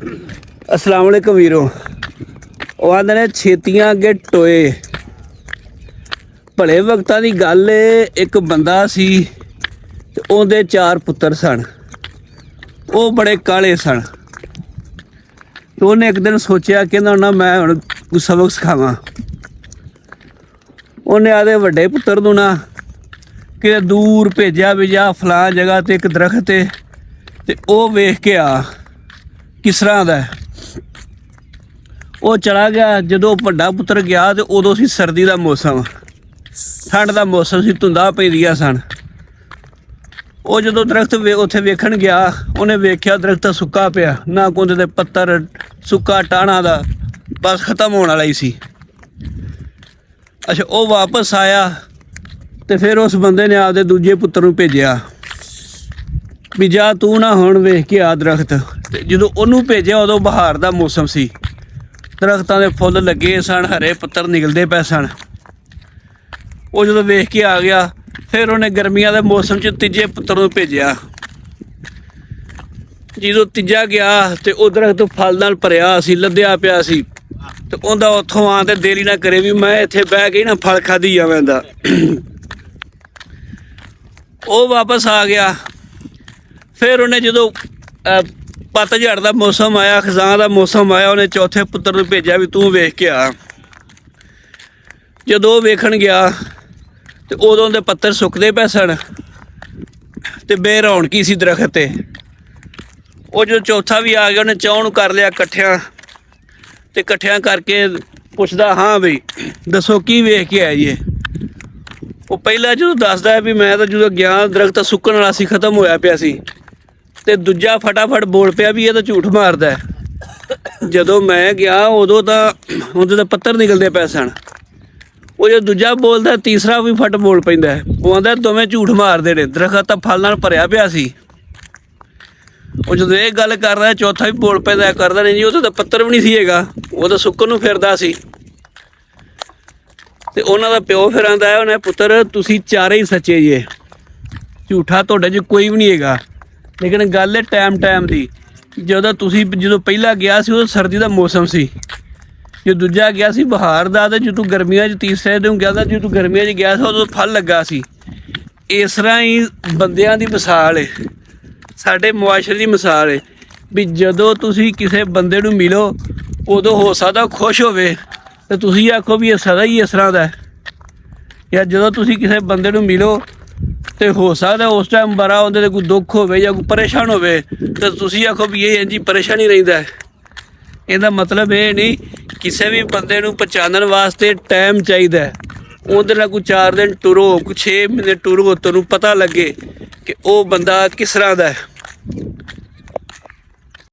अस्सलाम वालेकुम वीरो। ਉਹ ਆਂਦੇ ਨੇ ਛੇਤੀਆਂ ਅੱਗੇ ਟੋਏ। ਭਲੇ ਵਕਤਾਂ ਦੀ ਗੱਲ ਏ, ਇੱਕ ਬੰਦਾ ਸੀ ਤੇ ਉਹਦੇ 4 ਪੁੱਤਰ ਸਨ। ਉਹ ਬੜੇ ਕਾਲੇ ਸਨ ਤੇ ਉਹਨੇ ਇੱਕ ਦਿਨ ਸੋਚਿਆ ਕਹਿੰਦਾ ਨਾ ਮੈਂ ਹੁਣ ਕੋਈ ਸਬਕ ਸਿਖਾਵਾਂ। ਉਹਨੇ ਆਦੇ ਵੱਡੇ ਪੁੱਤਰ ਨੂੰ ਨਾ ਕਿ ਦੂਰ ਭੇਜਿਆ ਵੀ ਜਾ ਫਲਾਂ ਜਗ੍ਹਾ ਤੇ ਇੱਕ ਦਰਖਤ ਏ ਤੇ ਉਹ ਵੇਖ ਕੇ ਆ ਕਿਸ ਤਰ੍ਹਾਂ ਦਾ। ਉਹ ਚਲਾ ਗਿਆ। ਜਦੋਂ ਵੱਡਾ ਪੁੱਤਰ ਗਿਆ ਤੇ ਉਦੋਂ ਸੀ ਸਰਦੀ ਦਾ ਮੌਸਮ, ਠੰਡ ਦਾ ਮੌਸਮ ਸੀ, ਧੁੰਦਾਂ ਪੈਂਦੀਆਂ ਸਨ। ਉਹ ਜਦੋਂ ਦਰਖਤ ਉੱਥੇ ਵੇਖਣ ਗਿਆ, ਉਹਨੇ ਵੇਖਿਆ ਦਰਖਤ ਸੁੱਕਾ ਪਿਆ, ਨਾ ਕੋਈ ਉਹਦੇ ਪੱਤਰ, ਸੁੱਕਾ ਟਾਹਣਾ ਦਾ ਬਸ ਖ਼ਤਮ ਹੋਣ ਵਾਲਾ ਹੀ ਸੀ। ਅੱਛਾ, ਉਹ ਵਾਪਸ ਆਇਆ ਤੇ ਫਿਰ ਉਸ ਬੰਦੇ ਨੇ ਆਪਦੇ ਦੂਜੇ ਪੁੱਤਰ ਨੂੰ ਭੇਜਿਆ ਵੀ ਜਾ ਤੂੰ ਨਾ ਹੁਣ ਵੇਖ ਕੇ ਆ ਦਰਖਤ। ਤੇ ਜਦੋਂ ਉਹਨੂੰ ਭੇਜਿਆ ਉਦੋਂ ਬਹਾਰ ਦਾ ਮੌਸਮ ਸੀ, ਦਰਖਤਾਂ ਦੇ ਫੁੱਲ ਲੱਗੇ ਸਨ, ਹਰੇ ਪੱਤਰ ਨਿਕਲਦੇ ਪਏ ਸਨ। ਉਹ ਜਦੋਂ ਵੇਖ ਕੇ ਆ ਗਿਆ, ਫਿਰ ਉਹਨੇ ਗਰਮੀਆਂ ਦੇ ਮੌਸਮ 'ਚ ਤੀਜੇ ਪੁੱਤਰ ਨੂੰ ਭੇਜਿਆ। ਜਦੋਂ ਤੀਜਾ ਗਿਆ ਤੇ ਉਹ ਦਰਖਤ ਫਲ ਨਾਲ ਭਰਿਆ ਸੀ, ਲੱਦਿਆ ਪਿਆ ਸੀ ਤੇ ਉਹਦਾ ਉੱਥੋਂ ਆਉਣ ਤੇ ਦੇਰੀ ਨਾ ਕਰੇ ਵੀ ਮੈਂ ਇੱਥੇ ਬਹਿ ਕੇ ਨਾ ਫਲ ਖਾਧੀ ਜਾਵਾਂ ਦਾ। ਉਹ ਵਾਪਸ ਆ ਗਿਆ। ਫਿਰ ਉਹਨੇ ਜਦੋਂ ਪਤਝੜ ਦਾ ਮੌਸਮ ਆਇਆ, ਖਜ਼ਾਂ ਦਾ ਮੌਸਮ ਆਇਆ, ਉਹਨੇ ਚੌਥੇ ਪੁੱਤਰ ਨੂੰ ਭੇਜਿਆ ਵੀ ਤੂੰ ਵੇਖ ਕੇ ਆ। ਜਦੋਂ ਉਹ ਵੇਖਣ ਗਿਆ ਤੇ ਉਦੋਂ ਦੇ ਪੱਤਰ ਸੁੱਕਦੇ ਪਏ ਸਨ ਤੇ ਬੇਰੌਣਕੀ ਸੀ ਦਰਖਤ 'ਤੇ। ਉਹ ਜਦੋਂ ਚੌਥਾ ਵੀ ਆ ਗਿਆ, ਉਹਨੇ ਚੌਂ ਨੂੰ ਕਰ ਲਿਆ ਇਕੱਠਿਆਂ ਤੇ ਇਕੱਠਿਆਂ ਕਰਕੇ ਪੁੱਛਦਾ ਹਾਂ ਬਈ ਦੱਸੋ ਕੀ ਵੇਖ ਕੇ ਆਈਏ। ਉਹ ਪਹਿਲਾਂ ਜਦੋਂ ਦੱਸਦਾ ਵੀ ਮੈਂ ਤਾਂ ਜਦੋਂ ਗਿਆ ਦਰਖਤ ਸੁੱਕਣ ਵਾਲਾ ਸੀ, ਖ਼ਤਮ ਹੋਇਆ ਪਿਆ ਸੀ, ਤੇ ਦੂਜਾ ਫਟਾਫਟ ਬੋਲ ਪਿਆ ਵੀ ਇਹ ਤਾਂ ਝੂਠ ਮਾਰਦਾ। ਜਦੋਂ ਮੈਂ ਗਿਆ ਉਦੋਂ ਤਾਂ ਉਹਦੇ ਤਾਂ ਪੱਤਰ ਨਿਕਲਦੇ ਪਏ ਸਨ। ਉਹ ਜਦੋਂ ਦੂਜਾ ਬੋਲਦਾ, ਤੀਸਰਾ ਵੀ ਫਟ ਬੋਲ ਪੈਂਦਾ। ਉਹ ਆਂਦਾ ਦੋਵੇਂ ਝੂਠ ਮਾਰਦੇ ਨੇ, ਦਰਖਤ ਤਾਂ ਫਲ ਨਾਲ ਭਰਿਆ ਪਿਆ ਸੀ। ਉਹ ਜਦੋਂ ਇਹ ਗੱਲ ਕਰਦਾ, ਚੌਥਾ ਵੀ ਬੋਲ ਪੈਂਦਾ, ਕਰਦਾ ਨਹੀਂ ਜੀ ਉਹਦਾ ਤਾਂ ਪੱਤਰ ਵੀ ਨਹੀਂ ਸੀ ਹੈਗਾ, ਉਹ ਤਾਂ ਸੁੱਕਣ ਨੂੰ ਫਿਰਦਾ ਸੀ। ਤੇ ਉਹਨਾਂ ਦਾ ਪਿਓ ਫਿਰ ਆਂਦਾ ਹੈ, ਉਹਨੇ ਪੁੱਤਰ ਤੁਸੀਂ ਚਾਰੇ ਹੀ ਸੱਚੇ ਜੇ, ਝੂਠਾ ਤੁਹਾਡੇ 'ਚ ਕੋਈ ਵੀ ਨਹੀਂ ਹੈਗਾ। ਲੇਕਿਨ ਗੱਲ ਹੈ ਟਾਈਮ ਦੀ। ਜਦੋਂ ਪਹਿਲਾਂ ਗਿਆ ਸੀ ਉਦੋਂ ਸਰਦੀ ਦਾ ਮੌਸਮ ਸੀ, ਜੋ ਦੂਜਾ ਗਿਆ ਸੀ ਬਹਾਰ ਦਾ, ਅਤੇ ਜਦੋਂ ਗਰਮੀਆਂ 'ਚ ਤੀਸਰੇ ਨੂੰ ਗਿਆ ਤਾਂ ਜਦੋਂ ਗਰਮੀਆਂ 'ਚ ਗਿਆ ਸੀ ਉਦੋਂ ਫਲ ਲੱਗਾ ਸੀ। ਇਸ ਤਰ੍ਹਾਂ ਹੀ ਬੰਦਿਆਂ ਦੀ ਮਿਸਾਲ ਹੈ, ਸਾਡੇ ਮੁਆਸ਼ਰੇ ਦੀ ਮਿਸਾਲ ਹੈ ਵੀ ਜਦੋਂ ਤੁਸੀਂ ਕਿਸੇ ਬੰਦੇ ਨੂੰ ਮਿਲੋ ਉਦੋਂ ਹੋ ਸਕਦਾ ਖੁਸ਼ ਹੋਵੇ ਅਤੇ ਤੁਸੀਂ ਆਖੋ ਵੀ ਇਹ ਸਦਾ ਹੀ ਇਸ ਤਰ੍ਹਾਂ ਦਾ। ਜਾਂ ਜਦੋਂ ਤੁਸੀਂ ਕਿਸੇ ਬੰਦੇ ਨੂੰ ਮਿਲੋ ਤੇ ਹੋ ਸਕਦਾ ਉਸ ਟਾਈਮ ਬੜਾ ਉਹਦੇ 'ਤੇ ਕੋਈ ਦੁੱਖ ਹੋਵੇ ਜਾਂ ਕੋਈ ਪਰੇਸ਼ਾਨ ਹੋਵੇ ਤਾਂ ਤੁਸੀਂ ਆਖੋ ਵੀ ਇਹ ਇੰਝ ਪਰੇਸ਼ਾਨ ਹੀ ਰਹਿੰਦਾ। ਇਹਦਾ ਮਤਲਬ ਇਹ ਨਹੀਂ, ਕਿਸੇ ਵੀ ਬੰਦੇ ਨੂੰ ਪਛਾਣਨ ਵਾਸਤੇ ਟਾਈਮ ਚਾਹੀਦਾ। ਉਹਦੇ ਨਾਲ ਕੋਈ 4 ਦਿਨ ਟੁਰੋ, ਕੋਈ 6 ਮਹੀਨੇ ਟੁਰੋ, ਤੁਹਾਨੂੰ ਪਤਾ ਲੱਗੇ ਕਿ ਉਹ ਬੰਦਾ ਕਿਸ ਤਰ੍ਹਾਂ ਦਾ ਹੈ।